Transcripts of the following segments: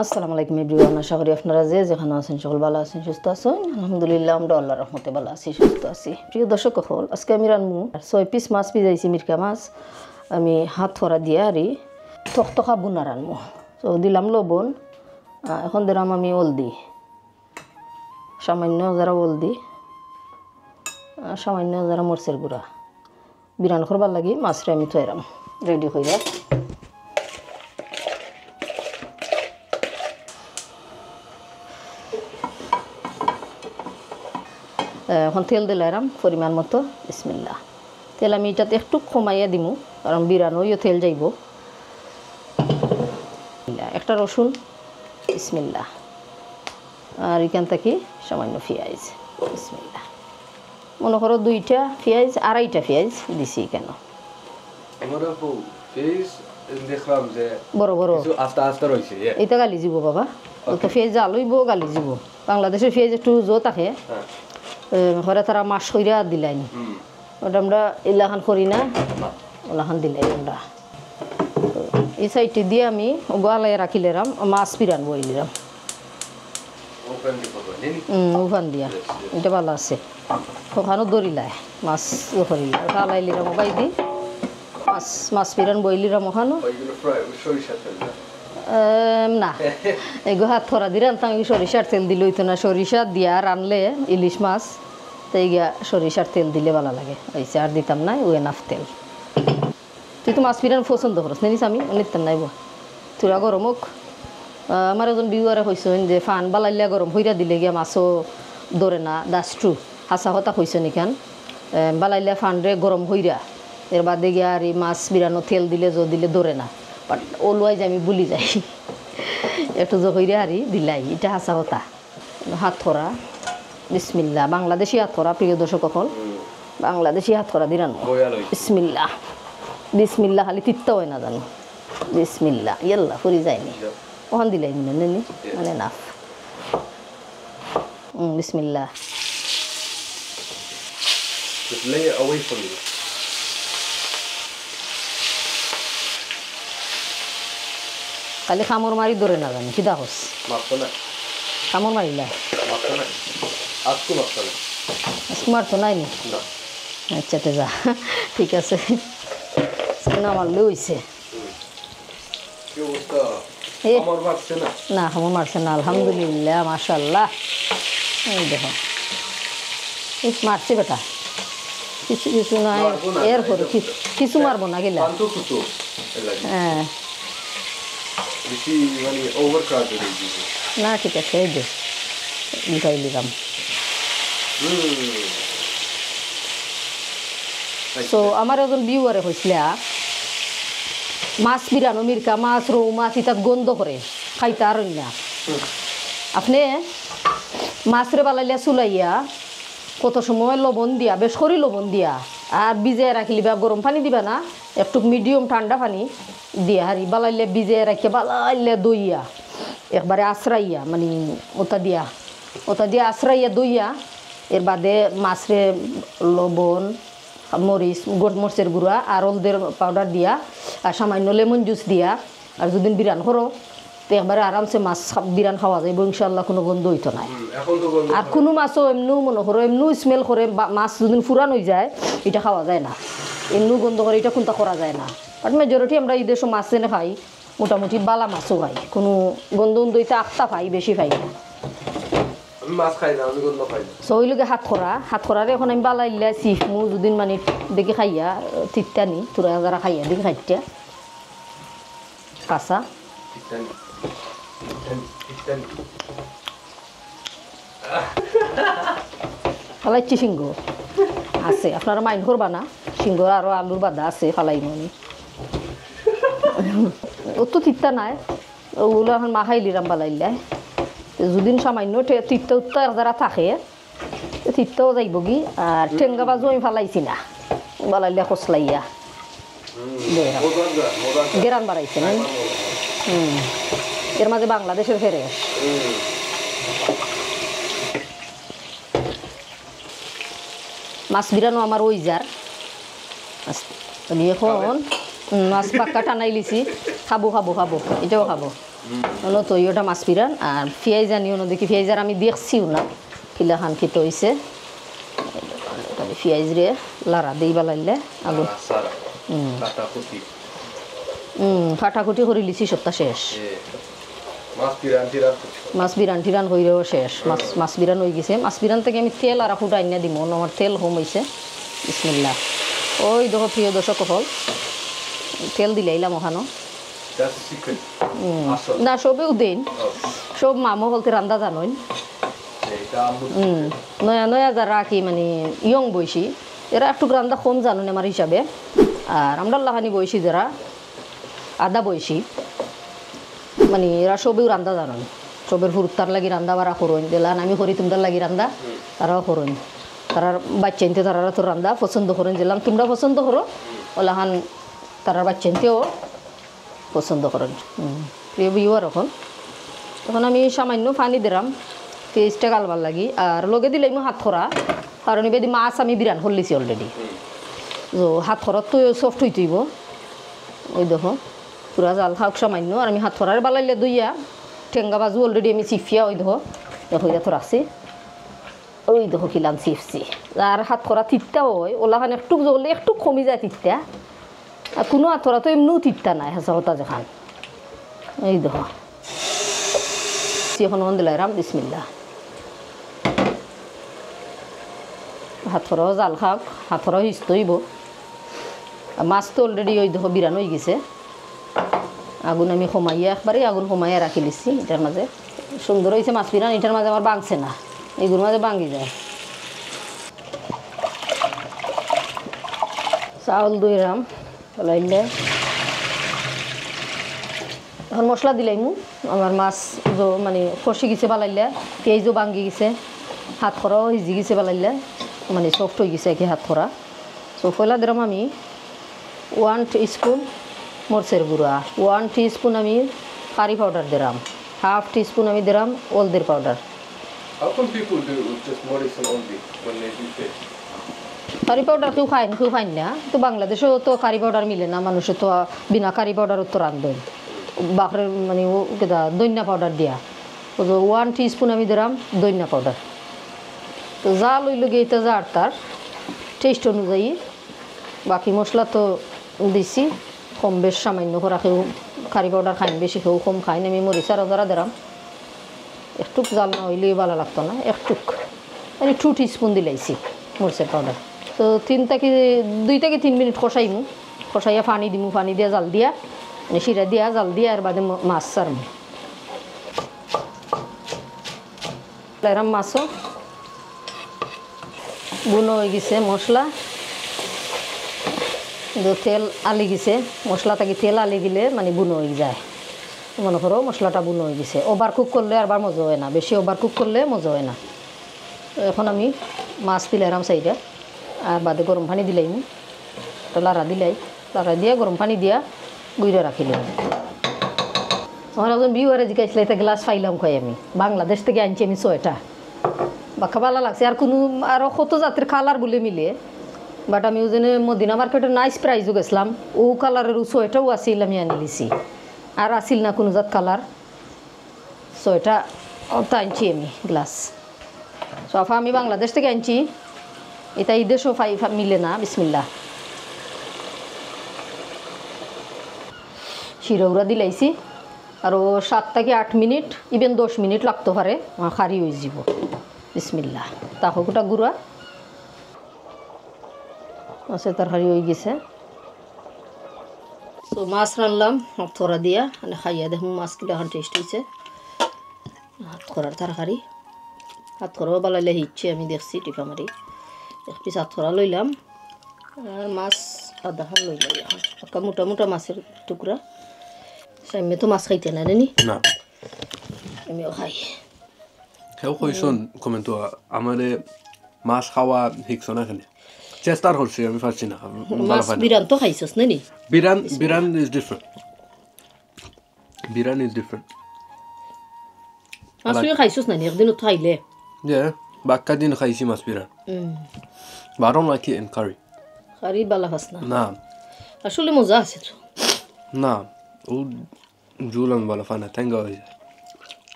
আসসালামু আলাইকুম এভরিওয়ান, আশা করি আপনারা যে যেখানে আছেন সকল ভালো আছেন, সুস্থ আছেন। আলহামদুলিল্লাহ আমরা আল্লাহর রহমতে ভালো আছি, সুস্থ আছি। প্রিয় দর্শক সকল, আজকে আমি রান্নু 6 পিস মাছ ভিজাইছি, মিরকা মাছ আমি হাত ফরা দিয়ে আরি থকথকা বুনা রান্নু। তো দিলাম লবণ, এখন দিলাম আমি হলদি, সামান্য যারা হলদি, সামান্য যারা মরচের গুঁড়া। বিরান করবার লাগি মাছটা আমি থইরাম রেডি হইয়া। এখন তেল দিলাম পরিমাণ মতো। বিসমিল্লাহ। তেল আমি এটাতে একটু কমাইয়া দিমু, কারণ বিরানোইও তেল যাইব। একটা রসুন, বিসমিল্লাহ। আর এখান থেকে সামান্য পেঁয়াজ, বিসমিল্লাহ। মনে করো 2টা পেঁয়াজ, 2.5টা পেঁয়াজ দিছি। কেন বড় বড় এটা গালি যাব বাবা, তো পেঁয়াজ জালইব গালি যাব। বাংলাদেশের পেঁয়াজ একটু জো থাকে, ঘরে তারা মাছ কইরা দিলাই, ওটা আমরা এলাখান করি না, ওলাখান দিলাই আমরা। এই সাইডটি দিয়ে আমি গোয়ালাই রাখিলাম, মাছ পিরান বইলাম ওখান দিয়া। এটা ভালো আছে, ওখানেও দরিলাই মাছ করিলাম, ফালাইলিরাম বাই দি মাছ পিরান বইলিরাম ওখানো। না এগো হাত থরা দিয়ে রানতাম, সরিষার তেল দিলে হইতো না। সরিষা দিয়া রানলে ইলিশ মাছ, তো এইগা সরিষার তেল দিলে ভালো লাগে, হয়েছে। আর দিতাম না ওই এনাফ তেল। তুই তো মাছ পিরান পছন্দ করস নিস, আমি নিতাম নাইব। তোরা গরম হোক। আমার এজন বিউয়ারে হয়েছেন যে ফান বালাইলে গরম হইরা দিলে গিয়া মাছও ধরে না। দাস ট্রু, হাসা হতা হয়েছেন এখান। বালাইলে ফানরে গরম হইরা এর বাদে গিয়া আর এই মাছ বিরানো তেল দিলে দিলে ধরে না। বাট ওলুয়াই যে আমি ভুলি যাই, একটু জহইরে হারি দিলাই, এটা হাসা হতা। হাত ধরা, বিসমিল্লাহ। বাংলাদেশি হাত ধরা, প্রিয় দর্শক সকল, বাংলাদেশি হাত ধরা দিরানো। বিসমিল্লাহ, বিসমিল্লাহ। খালি তিত্তা হয় না জানো, বিসমিল্লাহ। ইয়াল্লা ফুরি যায়নি, ওখান দিলাই মনে নেনি, মানে নাফ। বিসমিল্লাহ। খালি খামর মারি ধরে না জানি, কিদা হস খামর মারিলা আজকে মারতো নাই নি? আচ্ছা তে যা, ঠিক আছে। না মারলে হইছে না, খামর মারছে না, আলহামদুলিল্লাহ, মাশাল্লাহ। এই দেখো মারছে বেটা, কিছু কিছু নাই এর পরে কিছু মারবো না গেলা। হ্যাঁ না, ঠিক আছে। এই যে উঠাই নিলাম। তো আমার একজন বিউয়ারে হয়েছিল মাছ বিরানো, মিরকা মাছ, রৌ মাছ ইটা গন্ধ করে খাইতে আর না। আপনি মাছরে বালাইলে চুলাইয়া কত সময় লবণ দিয়া, বেশ করি লবণ দিয়া, আর ভিজে রাখিলিবা। গরম পানি দিবা না, একটু মিডিয়াম ঠান্ডা পানি দিয়া হারি বালাইলে, ভিজে রাখিয়া বালাইলে দইয়া একবারে আশ্রাইয়া, মানে ওটা দিয়া আশ্রাইয়া দইয়া, এর বাদে মাছরে লবণ, মরিচ, গোট মরিচের গুঁড়া আর হলদের পাউডার দিয়া, আর সামান্য লেমন জুস দিয়া, আর যদি বিরান করো তো একবারে আরামসে মাছ বিরান খাওয়া যাইব ইনশাল্লাহ, কোনো গন্ধ হইতো না। আর কোনো মাছও এমনিও মনে করো এমনিও স্মেল করে, মাছ যদি ফুরান হয়ে যায় এটা খাওয়া যায় না, এমনিও গন্ধ করে, এটা কোনটা করা যায় না। বাট মেজরিটি আমরা এই দেশে মাছ এনে খাই, মোটামুটি বালা মাছও খাই, কোনো গন্ধ হইতে আখটা খাই, বেশি খাই না। সইলকে হাত খরারে এখন আমি বালাইলা চিফ মু দুদিন মানে দেখি খাইয়া তিত্তানি তোরা যারা খাইয়া দেখি খাইটা কাঁচা ফালাইছি। সিংহ আছে, আপনারা মাইন্ড করবা না, সিংহ আরো আলুর বাদা আছে, ফালাই মনি ও তো তিত্তা নাই, ওগুলো এখন মাখাইলিরাম বালাইলাই। যদিন সামান্য তিত্তা উত্তর যারা থাকে তিত্তাও যাইব কি। আর ঠেঙ্গা বাজু আমি ফালাইছি না, বালাইলে খসলাইয়া গেরান বাড়াইছে না। এর মাঝে বাংলাদেশের ফেরে মাছ বিরানো আমার ওই যার এখন মাছ পাক্কা টানাই লিছি, খাবো খাবো খাবো, এটাও খাবো। অন্য তো ওটা মাছ পিরান আর পেঁয়াজ আনি অন্য দেখি পেঁয়াজ আর আমি দেখছিও না কিলা খান খেতে হয়েছে পেঁয়াজ রে লাড়া দিই বেলাইলে আগুন ফাটাকুটি করে লিছি সপ্তাহ শেষ মাছ বিরান টিরান হইলেও শেষ মাছ বিরান হয়ে গেছে মাছ বিরান থেকে আমি তেল আর ফুটা আইনা দিব আমার তেল হোম হয়েছে বিসমিল্লাহ ওই দেখো প্রিয় দর্শক হল তেল দিলাইলাম ওখানো না সবেও দিন সব মামো বলতে রান্দা জানোই নয়া নয়া যারা কি মানে ইয়ং বয়সী এরা একটু রান্দা কম জানুন আমার হিসাবে আর আমরা লাহানি বয়সী যারা আদা বয়সী মানে এরা সবেও রান্দা জানেন সবের হুরুত্তার লাগি রান্দা বাড়া করইন দিলান আমি করি তোমরা লাগি রান্দা তারাও করইন তারা বাচ্চাইনতে তারা তো রান্দা পছন্দ করেন দিলাম তোমরা পছন্দ করো ওলাহান তারা বাচ্চাইনতেও পছন্দ করেন প্রিয় বিহুয়ার তখন আমি সামান্য পানি দিলাম পেঁয়াজটা গালবার লাগি আর লগে দিলে আমি হাত খরা কারণ এবার মাছ আমি বিরান হলিছি অলরেডি তো হাত খরত তো সফট হইতেইব ওই দেখো পুরা জাল খাওক সামান্য আর আমি হাত খরার বালাইলে দইয়া ঠেঙ্গা বাজু অলরেডি আমি চিফিয়া ওই দেখো হইয়া তো রাখছি ওই দেখো খিলাম চিপছি আর হাত খরা তিত্তা হয় ওলাখান একটু জ্বললে একটু কমি যায় তিত্তা আর কোনো হাত খরা তো এমনিও তিত্তা নাই হাসা হতা যখন এই দেখো এখন দিলাই রাম বিসমিল্লাহ হাত খরাও জাল খাওক হাত খরাও হিস্ত হইব মাছ তো অলরেডি ওই দেখো বিরান হয়ে গেছে আগুন আমি কমাইয়া একবারে আগুন কমাইয়া রাখি দিচ্ছি এটার মাঝে সুন্দর হয়েছে মাছ বিরান এটার মাঝে আমার বাংছে না এইগুলোর মাঝে ভাঙি যায় চাউল দইরাম লাইলে এখন মশলা দিলাইমু আমার মাছ মানে কষি গেছে বালাইলে পেঁয়াজও ভাঙি গেছে হাত খরাও সিজি গেছে বালাইলে মানে সফট হয়ে গেছে কি হাত খরা তো পয়লা দিলাম আমি 1 টিস্পুন মরচের গুঁড়া 1 টিস্পুন আমি কারি পাউডার দিলাম হাফ টিস্পুন আমি দিলাম হলদের powder How come people do just Morrison only when they do fish? Curry powder কেউ খাই না তো বাংলাদেশেও তো কারি পাউডার মিলে না মানুষের তো বিনা কারি পাউডার তো রান্ধবেন বাকরের মানে ও কেদা দইনা পাউডার দিয়া ও তো 1 টিস্পুন আমি দিলাম দইনা পাউডার তো যা লইল গিয়ে এটা যা তার টেস্ট অনুযায়ী বাকি মশলা তো দিছি কম বেশ সামান্য করা কেউ কারি পাউডার খাইন বেশি কেউ কম খাইন আমি মরিচ আর আদা দিলাম একটুক জাল না হইলে ভালো লাগতো না একটুক মানে 2 টিস্পুন দিলাইছি মরিচের পাউডার তো 2 থেকে 3 মিনিট কষাইয়া পানি দিমু পানি দিয়া জাল দিয়া মানে শিরা দিয়া জাল দিয়া আর বাদে মাছ সারমু এরম মাছও বুনো হয়ে গেছে মশলা তেল আলি গেছে মশলা থাকি তেল আলি দিলে মানে বুনো হয়ে যায় মনে করো মশলাটা বুনো হয়ে গেছে ওভার কুক করলে আবার মজা হয় না বেশি ওভার কুক করলে মজা হয় না এখন আমি মাছ দিলাম সাইডে আর বাদে গরম পানি দিলাইমু তো লাড়া দিয়া গরম পানি দিয়া গুইরে রাখিলাম আমার একজন বিউয়ারে জিজ্ঞাসা এটা গ্লাস পাইলাম খাই আমি বাংলাদেশ থেকে আনছি আমি 6টা বাক্কা ভালো লাগছে আর কোনো আরও কত জাতের কালার বলে মিলে বাট আমি ওজনে মদিনা মার্কেটে নাইস প্রাইজও গেছিলাম ও কালারের 6টাও আসিল আমি আনি লিছি আর আসিল না কোনো জাত কালার 6টা তো আনছি আমি গ্লাস সোফা আমি বাংলাদেশ থেকে আনছি এটা ঈদের সোফা মিলে না বিসমিল্লাহ শিরৌরা দিলাইছি আর 7 থেকে 8 মিনিট ইভেন 10 মিনিট লাগতে পারে খারি হয়ে যাব বিসমিল্লাহ তাহকুটা গুঁড়া আছে তরকারি হয়ে গেছে তো মাছ রানলাম হাত খরা দিয়া মানে খাইয়া দেখুন মাছ কিলা এখন টেস্ট হয়েছে হাত খরার তরকারি হাত খরাও বালাইলে হিচ্ছে আমি দেখছি টিপা মারি এক পিস হাত খরা লইলাম আর মাছ আধা খান লইলাম একটা মোটা মোটা মাছের টুকরা সামনে তো মাছ খাইতে না নি না আমিও খাই কেউ কইসন কমেন্ট আমারে মাছ খাওয়া শিখছ না খালি চেষ্টার করছি আমি পারছি না মাছ বিরান তো খাইছস না নি বিরান ইজ ডিফারেন্ট বিরান ইজ ডিফারেন্ট মাছ তুই খাইছস না নি একদিন তো খাইলে বাক্কা দিন খাইছি মাছ বিরান but I don't like it in curry কারি বালা খাস না না আসলে মজা আছে তো না ও জুল আমি বলো ফানা ঠ্যাঙ্গা হয়ে যায়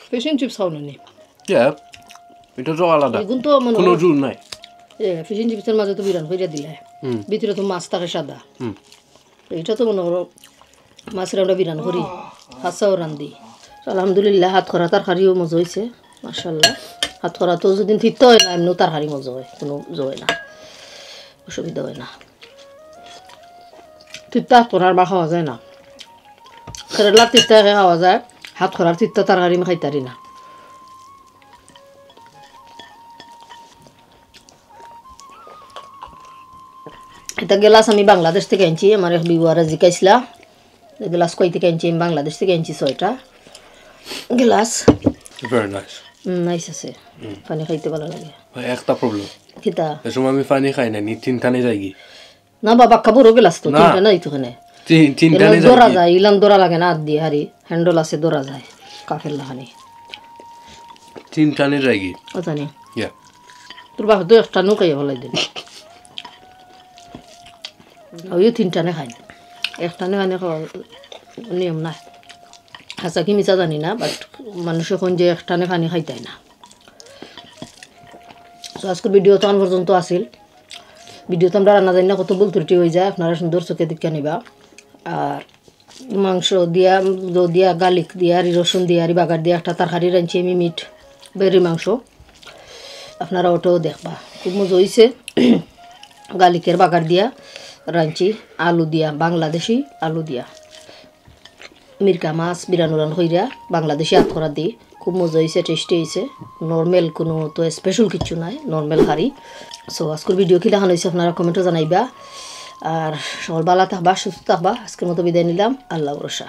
ফিশ এন্ড চিপস খাও নি এটা তো আলাদা এগুন তো মনে কোনো জুল নাই ফিশ এন্ড চিপসের মাঝে তো বিরান হইয়া দিলে ভিতরে তো মাছ থাকে সাদা এটা তো মনে করো মাছের আমরা বিরান করি হাসাও রান্ধি আলহামদুলিল্লাহ হাত খরা তরকারিও মজা হয়েছে মাশাল্লাহ হাত খরা তো যদি থিত হয় না এমনিও তরকারি মজা হয় কোনো হয় না অসুবিধা হয় না তিত্তা হাত খরার বা খাওয়া যায় না কেরালার তিত্তাকে খাওয়া যায় হাত খরার তিত্তা তরকারি আমি খাইতারি না এটা গ্লাস আমি বাংলাদেশ থেকে আনছি আমার এক বিবারা জিকাইছিলা গ্লাস কই থেকে আনছি আমি বাংলাদেশ থেকে আনছি 6টা গ্লাস ভেরি নাইস নাইস আছে পানি খাইতে ভালো লাগে একটা প্রবলেম কিতা এই সময় আমি পানি খাই না তিনটানে যাই কি না বাবা কাবুরো গ্লাস তো তিনটা নাই তো এখানে তিনটানে দৌড়া যায় ইলান দৌড়া লাগে না হাত দিয়ে হারি হ্যান্ডল আছে দৌড়া যায় কাফের লাহানি তিনটানে যাই কি ও জানি ইয়া তোর বাবা তো একটা নৌকাই ভালাই দিন ওই তিনটানে খাই একটানে খানে খাওয়া নিয়ম নাই হাসা কি মিছা জানি না বাট মানুষ এখন যে একটানে পানি খাইতাই না তো আজকের ভিডিও তো আন পর্যন্ত আসিল ভিডিও তো আমরা রান্না জানি না কত ভুল ত্রুটি হয়ে যায় আপনারা সুন্দর চোখে দেখে নিবা আর মাংস দিয়া দিয়া গার্লিক দিয়া আর রসুন দিয়া আর বাগার দিয়া একটা তরকারি রাঁধছি আমি মিট বেরি মাংস আপনারা ওটাও দেখবা খুব মজা হয়েছে গার্লিকের বাগার দিয়া রাঁধছি আলু দিয়া বাংলাদেশি আলু দিয়া মিরকা মাছ বিরানুরান হইরা বাংলাদেশি আখরা দিই খুব মজা হয়েছে টেস্টি হয়েছে নর্মাল কোনো তো স্পেশাল কিছু নাই নর্মাল হারি সো আজকের ভিডিও কি দেখানো হয়েছে আপনারা কমেন্টও জানাইবা আর সকল ভালো থাকবা সুস্থ থাকবা আজকের মতো বিদায় নিলাম আল্লাহ ভরসা।